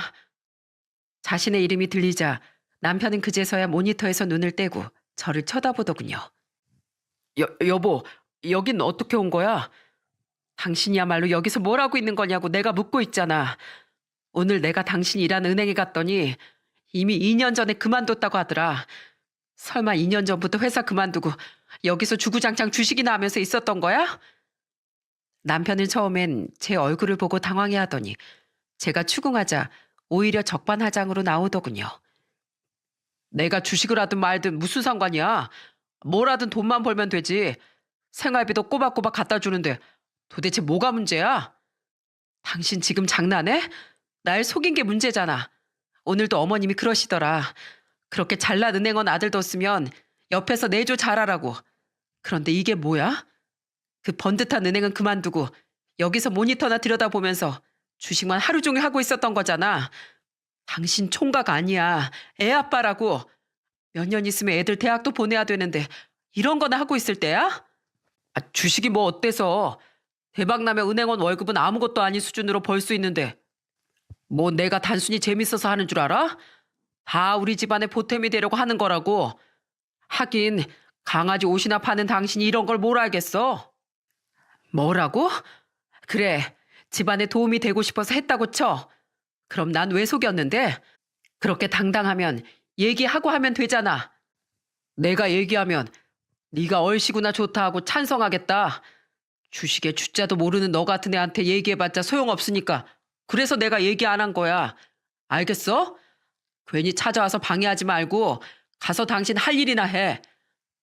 자신의 이름이 들리자 남편은 그제서야 모니터에서 눈을 떼고 저를 쳐다보더군요. 여보, 여긴 어떻게 온 거야? 당신이야말로 여기서 뭘 하고 있는 거냐고 내가 묻고 있잖아. 오늘 내가 당신 일하는 은행에 갔더니 이미 2년 전에 그만뒀다고 하더라. 설마 2년 전부터 회사 그만두고 여기서 주구장창 주식이나 하면서 있었던 거야? 남편은 처음엔 제 얼굴을 보고 당황해하더니 제가 추궁하자 오히려 적반하장으로 나오더군요. 내가 주식을 하든 말든 무슨 상관이야? 뭘 하든 돈만 벌면 되지. 생활비도 꼬박꼬박 갖다 주는데 도대체 뭐가 문제야? 당신 지금 장난해? 날 속인 게 문제잖아. 오늘도 어머님이 그러시더라. 그렇게 잘난 은행원 아들 뒀으면 옆에서 내조 잘하라고. 그런데 이게 뭐야? 그 번듯한 은행은 그만두고 여기서 모니터나 들여다보면서 주식만 하루 종일 하고 있었던 거잖아. 당신 총각 아니야. 애 아빠라고. 몇 년 있으면 애들 대학도 보내야 되는데 이런 거나 하고 있을 때야? 아, 주식이 뭐 어때서. 대박나면 은행원 월급은 아무것도 아닌 수준으로 벌 수 있는데 뭐 내가 단순히 재밌어서 하는 줄 알아? 다 우리 집안의 보탬이 되려고 하는 거라고. 하긴 강아지 옷이나 파는 당신이 이런 걸 뭘 알겠어? 뭐라고? 그래, 집안에 도움이 되고 싶어서 했다고 쳐. 그럼 난 왜 속였는데? 그렇게 당당하면 얘기하고 하면 되잖아. 내가 얘기하면 네가 얼씨구나 좋다 하고 찬성하겠다. 주식의 주자도 모르는 너 같은 애한테 얘기해봤자 소용없으니까. 그래서 내가 얘기 안 한 거야. 알겠어? 괜히 찾아와서 방해하지 말고 가서 당신 할 일이나 해.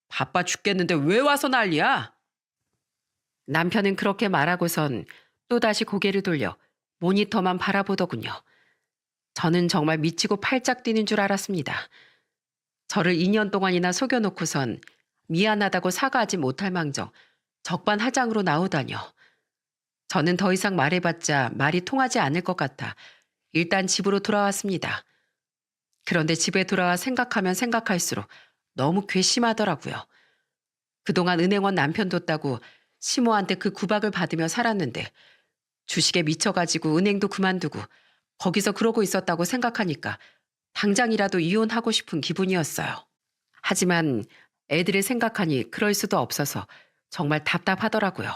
바빠 죽겠는데 왜 와서 난리야? 남편은 그렇게 말하고선 또다시 고개를 돌려 모니터만 바라보더군요. 저는 정말 미치고 팔짝 뛰는 줄 알았습니다. 저를 2년 동안이나 속여놓고선 미안하다고 사과하지 못할 망정 적반하장으로 나오다뇨. 저는 더 이상 말해봤자 말이 통하지 않을 것 같아 일단 집으로 돌아왔습니다. 그런데 집에 돌아와 생각하면 생각할수록 너무 괘씸하더라고요. 그동안 은행원 남편 뒀다고 시모한테 그 구박을 받으며 살았는데 주식에 미쳐가지고 은행도 그만두고 거기서 그러고 있었다고 생각하니까 당장이라도 이혼하고 싶은 기분이었어요. 하지만 애들을 생각하니 그럴 수도 없어서 정말 답답하더라고요.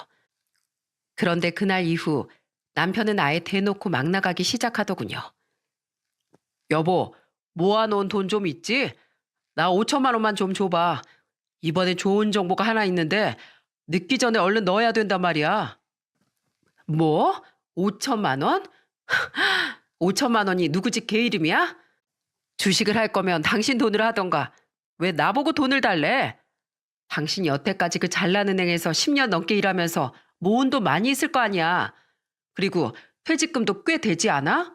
그런데 그날 이후 남편은 아예 대놓고 막 나가기 시작하더군요. 여보, 모아놓은 돈 좀 있지? 나 5천만 원만 좀 줘봐. 이번에 좋은 정보가 하나 있는데 늦기 전에 얼른 넣어야 된단 말이야. 뭐? 5천만 원? 5천만 원이 누구 집 개 이름이야? 주식을 할 거면 당신 돈으로 하던가. 왜 나보고 돈을 달래? 당신이 여태까지 그 잘난 은행에서 10년 넘게 일하면서 모은 돈 많이 있을 거 아니야. 그리고 퇴직금도 꽤 되지 않아?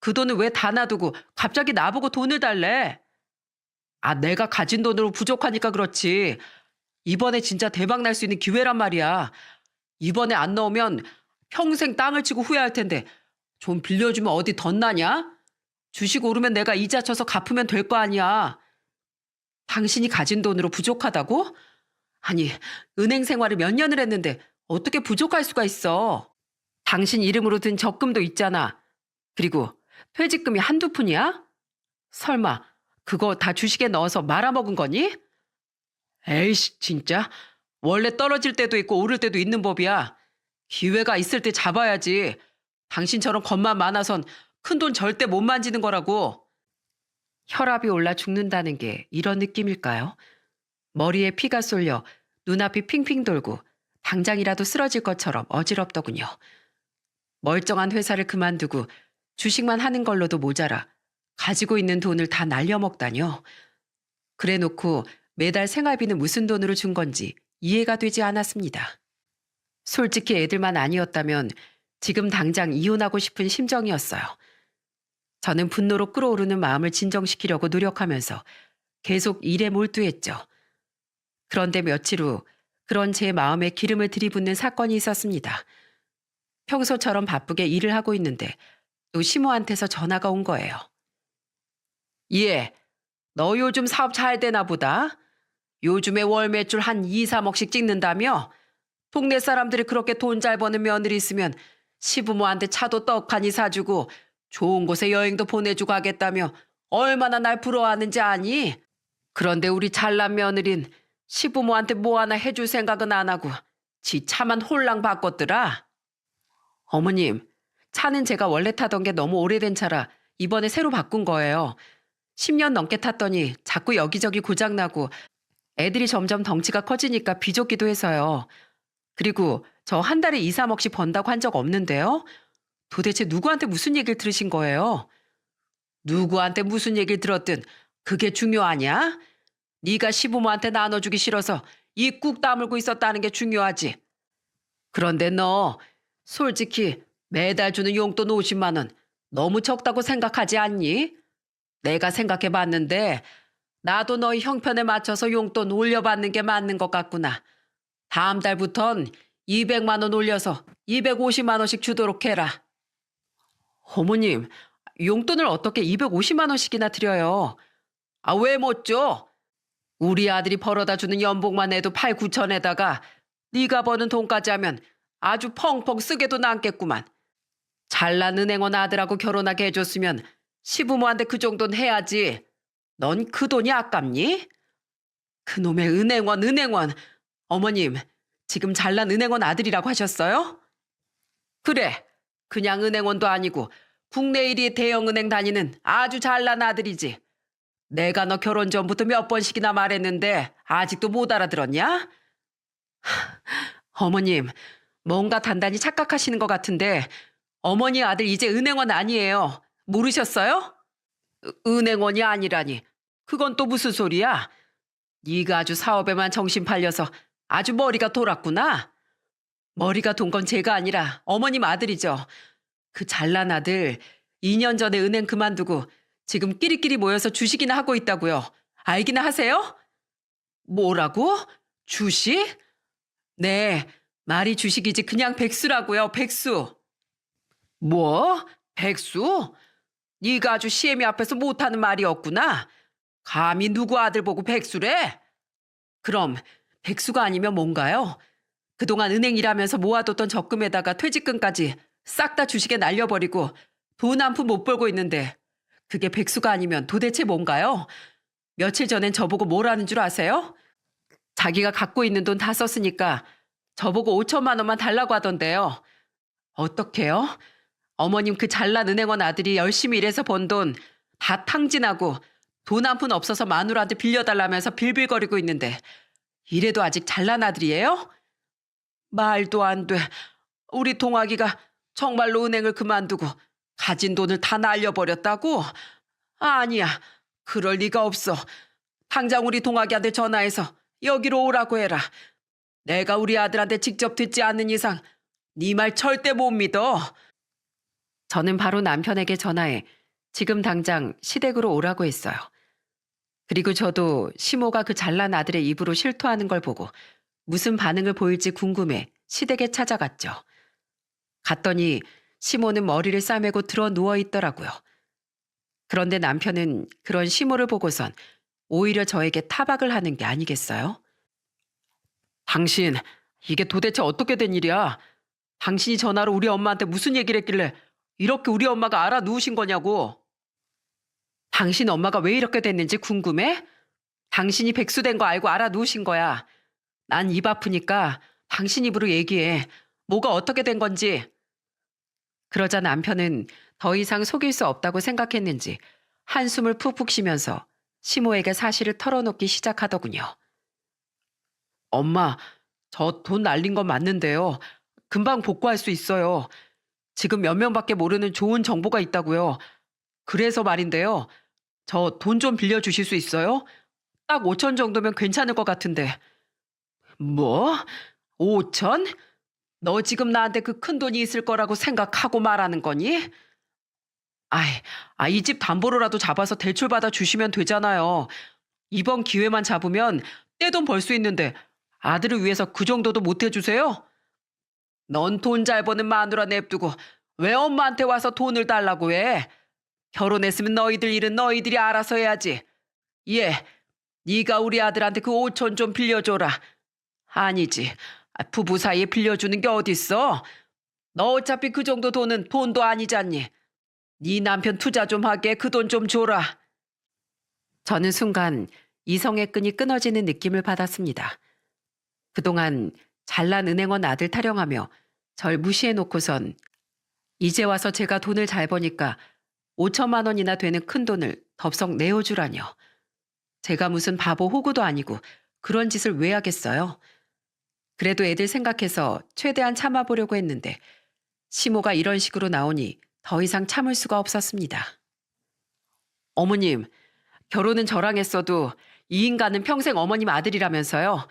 그 돈을 왜 다 놔두고 갑자기 나보고 돈을 달래? 아, 내가 가진 돈으로 부족하니까 그렇지. 이번에 진짜 대박 날 수 있는 기회란 말이야. 이번에 안 넣으면 평생 땅을 치고 후회할 텐데 좀 빌려주면 어디 덧나냐? 주식 오르면 내가 이자 쳐서 갚으면 될 거 아니야. 당신이 가진 돈으로 부족하다고? 아니, 은행 생활을 몇 년을 했는데 어떻게 부족할 수가 있어? 당신 이름으로 든 적금도 있잖아. 그리고 퇴직금이 한두 푼이야? 설마 그거 다 주식에 넣어서 말아먹은 거니? 에이씨, 진짜. 원래 떨어질 때도 있고 오를 때도 있는 법이야. 기회가 있을 때 잡아야지. 당신처럼 겁만 많아선 큰돈 절대 못 만지는 거라고. 혈압이 올라 죽는다는 게 이런 느낌일까요? 머리에 피가 쏠려 눈앞이 핑핑 돌고 당장이라도 쓰러질 것처럼 어지럽더군요. 멀쩡한 회사를 그만두고 주식만 하는 걸로도 모자라 가지고 있는 돈을 다 날려먹다뇨. 그래놓고 매달 생활비는 무슨 돈으로 준 건지 이해가 되지 않았습니다. 솔직히 애들만 아니었다면 지금 당장 이혼하고 싶은 심정이었어요. 저는 분노로 끓어오르는 마음을 진정시키려고 노력하면서 계속 일에 몰두했죠. 그런데 며칠 후 그런 제 마음에 기름을 들이붓는 사건이 있었습니다. 평소처럼 바쁘게 일을 하고 있는데 또 시모한테서 전화가 온 거예요. 예, 너 요즘 사업 잘 되나 보다. 요즘에 월 매출 한 2, 3억씩 찍는다며? 동네 사람들이 그렇게 돈 잘 버는 며느리 있으면 시부모한테 차도 떡하니 사주고 좋은 곳에 여행도 보내주고 하겠다며 얼마나 날 부러워하는지 아니? 그런데 우리 잘난 며느린 시부모한테 뭐 하나 해줄 생각은 안 하고 지 차만 홀랑 바꿨더라. 어머님, 차는 제가 원래 타던 게 너무 오래된 차라 이번에 새로 바꾼 거예요. 10년 넘게 탔더니 자꾸 여기저기 고장나고 애들이 점점 덩치가 커지니까 비좁기도 해서요. 그리고 저 한 달에 2, 3억씩 번다고 한 적 없는데요. 도대체 누구한테 무슨 얘기를 들으신 거예요? 누구한테 무슨 얘기를 들었든 그게 중요하냐? 네가 시부모한테 나눠주기 싫어서 입 꾹 다물고 있었다는 게 중요하지. 그런데 너 솔직히 매달 주는 용돈 50만 원 너무 적다고 생각하지 않니? 내가 생각해 봤는데 나도 너희 형편에 맞춰서 용돈 올려받는 게 맞는 것 같구나. 다음 달부턴 200만 원 올려서 250만 원씩 주도록 해라. 어머님, 용돈을 어떻게 250만 원씩이나 드려요? 아, 왜 못 줘? 우리 아들이 벌어다 주는 연봉만 해도 8, 9천에다가 네가 버는 돈까지 하면 아주 펑펑 쓰게도 남겠구만. 잘난 은행원 아들하고 결혼하게 해줬으면 시부모한테 그 정도는 해야지. 넌 그 돈이 아깝니? 그놈의 은행원. 어머님, 지금 잘난 은행원 아들이라고 하셨어요? 그래, 그냥 은행원도 아니고 국내 1위 대형은행 다니는 아주 잘난 아들이지. 내가 너 결혼 전부터 몇 번씩이나 말했는데 아직도 못 알아들었냐? 어머님, 뭔가 단단히 착각하시는 것 같은데 어머니 아들 이제 은행원 아니에요. 모르셨어요? 은행원이 아니라니. 그건 또 무슨 소리야? 네가 아주 사업에만 정신 팔려서 아주 머리가 돌았구나. 머리가 돈 건 제가 아니라 어머님 아들이죠. 그 잘난 아들 2년 전에 은행 그만두고 지금 끼리끼리 모여서 주식이나 하고 있다고요. 알기나 하세요? 뭐라고? 주식? 네, 말이 주식이지 그냥 백수라고요. 백수. 뭐? 백수? 네가 아주 시애미 앞에서 못하는 말이었구나. 감히 누구 아들 보고 백수래? 그럼 백수가 아니면 뭔가요? 그동안 은행 일하면서 모아뒀던 적금에다가 퇴직금까지 싹 다 주식에 날려버리고 돈 한 푼 못 벌고 있는데 그게 백수가 아니면 도대체 뭔가요? 며칠 전엔 저보고 뭐라는 줄 아세요? 자기가 갖고 있는 돈 다 썼으니까 저보고 5천만 원만 달라고 하던데요. 어떡해요? 어머님 그 잘난 은행원 아들이 열심히 일해서 번 돈 다 탕진하고 돈 한 푼 없어서 마누라한테 빌려달라면서 빌빌거리고 있는데 이래도 아직 잘난 아들이에요? 말도 안 돼. 우리 동학이가 정말로 은행을 그만두고 가진 돈을 다 날려버렸다고? 아니야. 그럴 리가 없어. 당장 우리 동학이한테 전화해서 여기로 오라고 해라. 내가 우리 아들한테 직접 듣지 않는 이상 네 말 절대 못 믿어. 저는 바로 남편에게 전화해 지금 당장 시댁으로 오라고 했어요. 그리고 저도 시모가 그 잘난 아들의 입으로 실토하는 걸 보고 무슨 반응을 보일지 궁금해 시댁에 찾아갔죠. 갔더니 시모는 머리를 싸매고 들어 누워 있더라고요. 그런데 남편은 그런 시모를 보고선 오히려 저에게 타박을 하는 게 아니겠어요? 당신, 이게 도대체 어떻게 된 일이야? 당신이 전화로 우리 엄마한테 무슨 얘기를 했길래 이렇게 우리 엄마가 알아누우신 거냐고. 당신 엄마가 왜 이렇게 됐는지 궁금해? 당신이 백수된 거 알고 알아누우신 거야. 난 입 아프니까 당신 입으로 얘기해. 뭐가 어떻게 된 건지. 그러자 남편은 더 이상 속일 수 없다고 생각했는지 한숨을 푹푹 쉬면서 시모에게 사실을 털어놓기 시작하더군요. 엄마, 저 돈 날린 건 맞는데요. 금방 복구할 수 있어요. 지금 몇 명밖에 모르는 좋은 정보가 있다고요. 그래서 말인데요. 저 돈 좀 빌려주실 수 있어요? 딱 5천 정도면 괜찮을 것 같은데. 뭐? 5천? 너 지금 나한테 그 큰 돈이 있을 거라고 생각하고 말하는 거니? 아이, 이 집 담보로라도 잡아서 대출받아 주시면 되잖아요. 이번 기회만 잡으면 떼돈 벌 수 있는데 아들을 위해서 그 정도도 못 해주세요? 넌 돈 잘 버는 마누라 냅두고 왜 엄마한테 와서 돈을 달라고 해? 결혼했으면 너희들 일은 너희들이 알아서 해야지. 예, 네가 우리 아들한테 그 5천 좀 빌려줘라. 아니지. 부부 사이에 빌려주는 게 어딨어? 너 어차피 그 정도 돈은 돈도 아니잖니. 네 남편 투자 좀 하게 그 돈 좀 줘라. 저는 순간 이성의 끈이 끊어지는 느낌을 받았습니다. 그동안 잘난 은행원 아들 타령하며 절 무시해놓고선 이제 와서 제가 돈을 잘 버니까 5천만 원이나 되는 큰 돈을 덥석 내어주라뇨. 제가 무슨 바보 호구도 아니고 그런 짓을 왜 하겠어요? 그래도 애들 생각해서 최대한 참아보려고 했는데 시모가 이런 식으로 나오니 더 이상 참을 수가 없었습니다. 어머님, 결혼은 저랑 했어도 이 인간은 평생 어머님 아들이라면서요.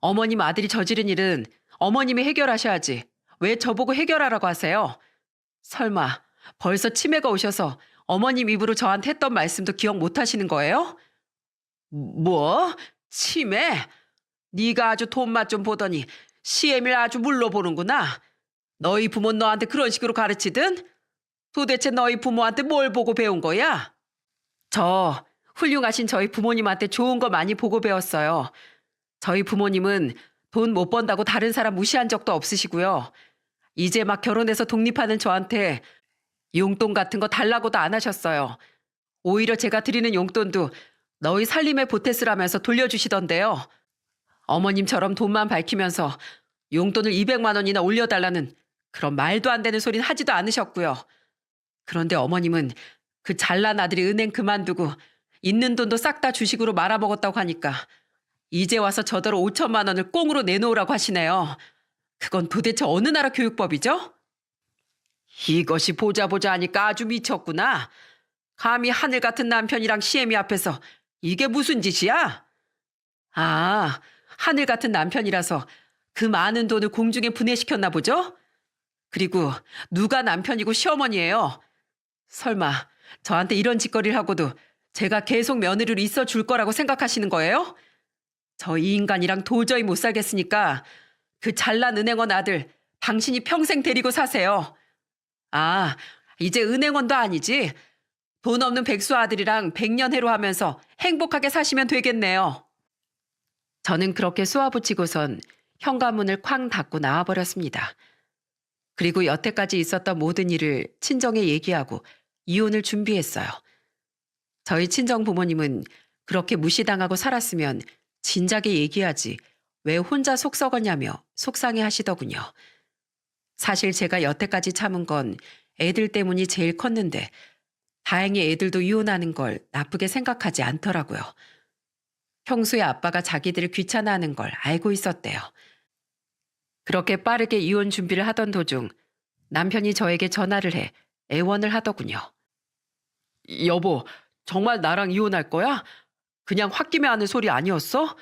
어머님 아들이 저지른 일은 어머님이 해결하셔야지. 왜 저보고 해결하라고 하세요? 설마 벌써 치매가 오셔서 어머님 입으로 저한테 했던 말씀도 기억 못 하시는 거예요? 뭐? 치매? 네가 아주 돈맛 좀 보더니 시애미를 아주 물러보는구나. 너희 부모는 너한테 그런 식으로 가르치든? 도대체 너희 부모한테 뭘 보고 배운 거야? 저 훌륭하신 저희 부모님한테 좋은 거 많이 보고 배웠어요. 저희 부모님은 돈 못 번다고 다른 사람 무시한 적도 없으시고요. 이제 막 결혼해서 독립하는 저한테 용돈 같은 거 달라고도 안 하셨어요. 오히려 제가 드리는 용돈도 너희 살림에 보태쓰라면서 돌려주시던데요. 어머님처럼 돈만 밝히면서 용돈을 200만 원이나 올려달라는 그런 말도 안 되는 소리는 하지도 않으셨고요. 그런데 어머님은 그 잘난 아들이 은행 그만두고 있는 돈도 싹 다 주식으로 말아먹었다고 하니까 이제 와서 저더러 5천만 원을 꽁으로 내놓으라고 하시네요. 그건 도대체 어느 나라 교육법이죠? 이것이 보자 보자 하니까 아주 미쳤구나. 감히 하늘 같은 남편이랑 시애미 앞에서 이게 무슨 짓이야? 아, 하늘 같은 남편이라서 그 많은 돈을 공중에 분해시켰나 보죠? 그리고 누가 남편이고 시어머니예요? 설마 저한테 이런 짓거리를 하고도 제가 계속 며느리로 있어 줄 거라고 생각하시는 거예요? 저 이 인간이랑 도저히 못 살겠으니까 그 잘난 은행원 아들 당신이 평생 데리고 사세요. 아, 이제 은행원도 아니지. 돈 없는 백수 아들이랑 백년해로 하면서 행복하게 사시면 되겠네요. 저는 그렇게 쏘아붙이고선 현관문을 쾅 닫고 나와버렸습니다. 그리고 여태까지 있었던 모든 일을 친정에 얘기하고 이혼을 준비했어요. 저희 친정 부모님은 그렇게 무시당하고 살았으면 진작에 얘기하지 왜 혼자 속 썩었냐며 속상해 하시더군요. 사실 제가 여태까지 참은 건 애들 때문이 제일 컸는데 다행히 애들도 이혼하는 걸 나쁘게 생각하지 않더라고요. 평소에 아빠가 자기들을 귀찮아하는 걸 알고 있었대요. 그렇게 빠르게 이혼 준비를 하던 도중 남편이 저에게 전화를 해 애원을 하더군요. 여보, 정말 나랑 이혼할 거야? 그냥 홧김에 하는 소리 아니었어?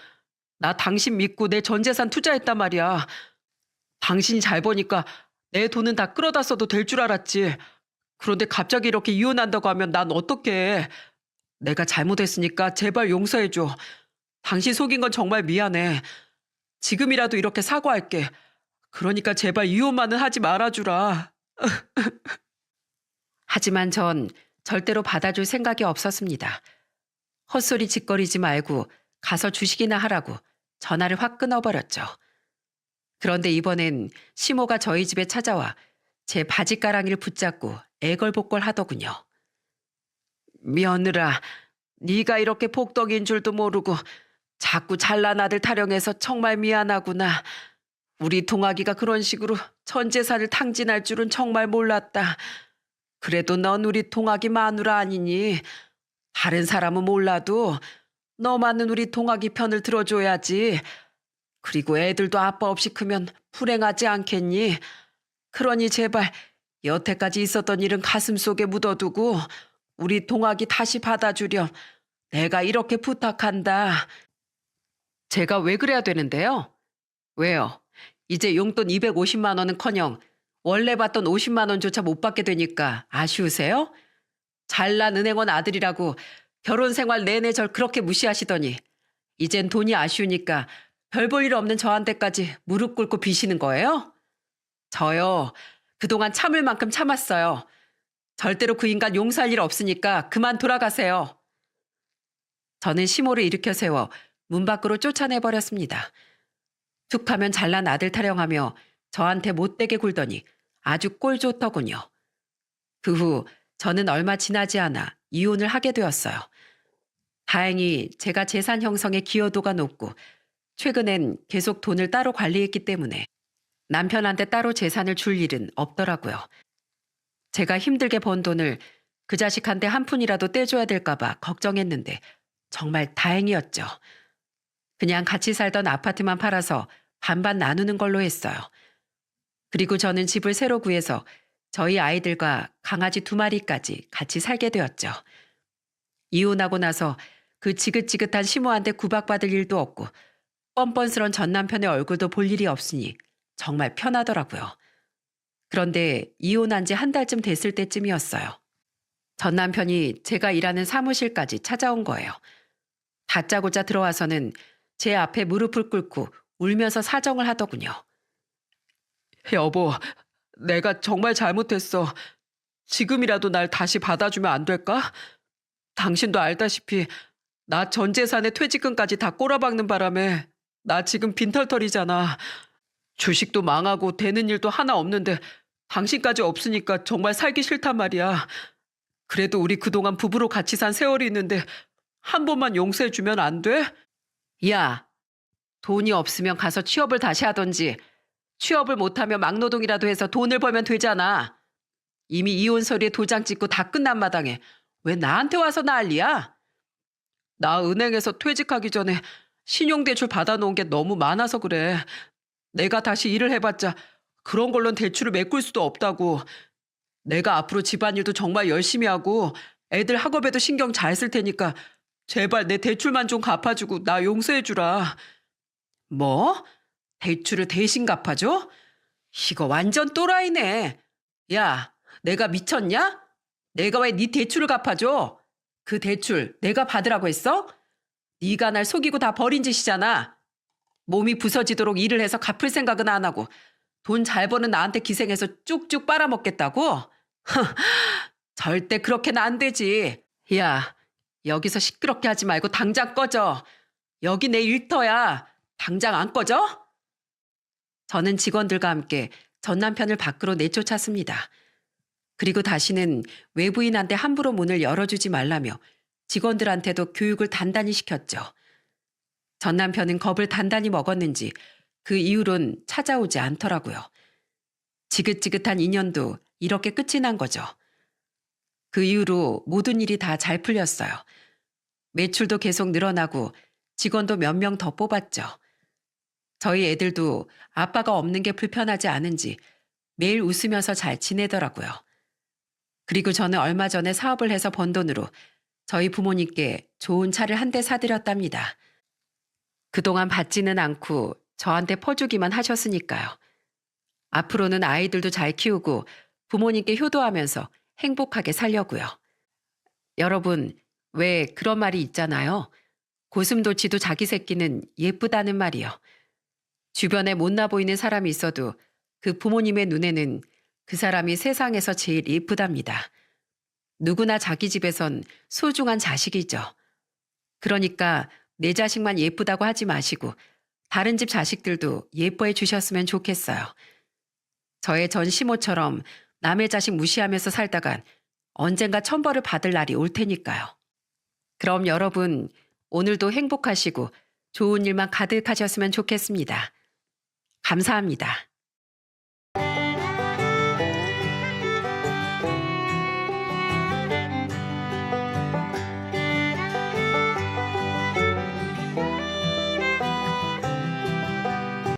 나 당신 믿고 내 전 재산 투자했단 말이야. 당신이 잘 버니까 내 돈은 다 끌어다 써도 될 줄 알았지. 그런데 갑자기 이렇게 이혼한다고 하면 난 어떡해. 내가 잘못했으니까 제발 용서해줘. 당신 속인 건 정말 미안해. 지금이라도 이렇게 사과할게. 그러니까 제발 이혼만은 하지 말아주라. 하지만 전 절대로 받아줄 생각이 없었습니다. 헛소리 짓거리지 말고 가서 주식이나 하라고 전화를 확 끊어버렸죠. 그런데 이번엔 시모가 저희 집에 찾아와 제 바지가랑이를 붙잡고 애걸복걸 하더군요. 며느라, 네가 이렇게 복덩이인 줄도 모르고 자꾸 잘난 아들 타령해서 정말 미안하구나. 우리 동아기가 그런 식으로 전 재산을 탕진할 줄은 정말 몰랐다. 그래도 넌 우리 동아기 마누라 아니니? 다른 사람은 몰라도 너만은 우리 동아기 편을 들어줘야지. 그리고 애들도 아빠 없이 크면 불행하지 않겠니? 그러니 제발 여태까지 있었던 일은 가슴속에 묻어두고 우리 동아기 다시 받아주렴. 내가 이렇게 부탁한다. 제가 왜 그래야 되는데요? 왜요? 이제 용돈 250만 원은커녕 원래 받던 50만 원조차 못 받게 되니까 아쉬우세요? 잘난 은행원 아들이라고 결혼 생활 내내 절 그렇게 무시하시더니 이젠 돈이 아쉬우니까 별 볼 일 없는 저한테까지 무릎 꿇고 비시는 거예요? 저요. 그동안 참을 만큼 참았어요. 절대로 그 인간 용서할 일 없으니까 그만 돌아가세요. 저는 시모를 일으켜 세워 문 밖으로 쫓아내버렸습니다. 툭 하면 잘난 아들 타령하며 저한테 못되게 굴더니 아주 꼴 좋더군요. 그 후 저는 얼마 지나지 않아 이혼을 하게 되었어요. 다행히 제가 재산 형성의 기여도가 높고 최근엔 계속 돈을 따로 관리했기 때문에 남편한테 따로 재산을 줄 일은 없더라고요. 제가 힘들게 번 돈을 그 자식한테 한 푼이라도 떼줘야 될까봐 걱정했는데 정말 다행이었죠. 그냥 같이 살던 아파트만 팔아서 반반 나누는 걸로 했어요. 그리고 저는 집을 새로 구해서 저희 아이들과 강아지 2마리까지 같이 살게 되었죠. 이혼하고 나서 그 지긋지긋한 시모한테 구박받을 일도 없고 뻔뻔스런 전 남편의 얼굴도 볼 일이 없으니 정말 편하더라고요. 그런데 이혼한 지 한 달쯤 됐을 때쯤이었어요. 전 남편이 제가 일하는 사무실까지 찾아온 거예요. 다짜고짜 들어와서는 제 앞에 무릎을 꿇고 울면서 사정을 하더군요. 여보, 내가 정말 잘못했어. 지금이라도 날 다시 받아주면 안 될까? 당신도 알다시피 나 전 재산의 퇴직금까지 다 꼬라박는 바람에 나 지금 빈털털이잖아. 주식도 망하고 되는 일도 하나 없는데 당신까지 없으니까 정말 살기 싫단 말이야. 그래도 우리 그동안 부부로 같이 산 세월이 있는데 한 번만 용서해주면 안 돼? 야, 돈이 없으면 가서 취업을 다시 하던지 취업을 못하면 막노동이라도 해서 돈을 벌면 되잖아. 이미 이혼 서류에 도장 찍고 다 끝난 마당에 왜 나한테 와서 난리야? 나 은행에서 퇴직하기 전에 신용대출 받아놓은 게 너무 많아서 그래. 내가 다시 일을 해봤자 그런 걸로는 대출을 메꿀 수도 없다고. 내가 앞으로 집안일도 정말 열심히 하고 애들 학업에도 신경 잘 쓸 테니까 제발 내 대출만 좀 갚아주고 나 용서해주라. 뭐? 대출을 대신 갚아줘? 이거 완전 또라이네. 야, 내가 미쳤냐? 내가 왜 네 대출을 갚아줘? 그 대출 내가 받으라고 했어? 네가 날 속이고 다 버린 짓이잖아. 몸이 부서지도록 일을 해서 갚을 생각은 안 하고 돈 잘 버는 나한테 기생해서 쭉쭉 빨아먹겠다고? 절대 그렇게는 안 되지. 야, 여기서 시끄럽게 하지 말고 당장 꺼져. 여기 내 일터야. 당장 안 꺼져? 저는 직원들과 함께 전 남편을 밖으로 내쫓았습니다. 그리고 다시는 외부인한테 함부로 문을 열어주지 말라며 직원들한테도 교육을 단단히 시켰죠. 전 남편은 겁을 단단히 먹었는지 그 이후론 찾아오지 않더라고요. 지긋지긋한 인연도 이렇게 끝이 난 거죠. 그 이후로 모든 일이 다 잘 풀렸어요. 매출도 계속 늘어나고 직원도 몇 명 더 뽑았죠. 저희 애들도 아빠가 없는 게 불편하지 않은지 매일 웃으면서 잘 지내더라고요. 그리고 저는 얼마 전에 사업을 해서 번 돈으로 저희 부모님께 좋은 차를 한 대 사드렸답니다. 그동안 받지는 않고 저한테 퍼주기만 하셨으니까요. 앞으로는 아이들도 잘 키우고 부모님께 효도하면서 행복하게 살려고요. 여러분, 왜 그런 말이 있잖아요. 고슴도치도 자기 새끼는 예쁘다는 말이요. 주변에 못나 보이는 사람이 있어도 그 부모님의 눈에는 그 사람이 세상에서 제일 예쁘답니다. 누구나 자기 집에선 소중한 자식이죠. 그러니까 내 자식만 예쁘다고 하지 마시고 다른 집 자식들도 예뻐해 주셨으면 좋겠어요. 저의 전 시모처럼 남의 자식 무시하면서 살다간 언젠가 천벌을 받을 날이 올 테니까요. 그럼 여러분, 오늘도 행복하시고 좋은 일만 가득하셨으면 좋겠습니다. 감사합니다.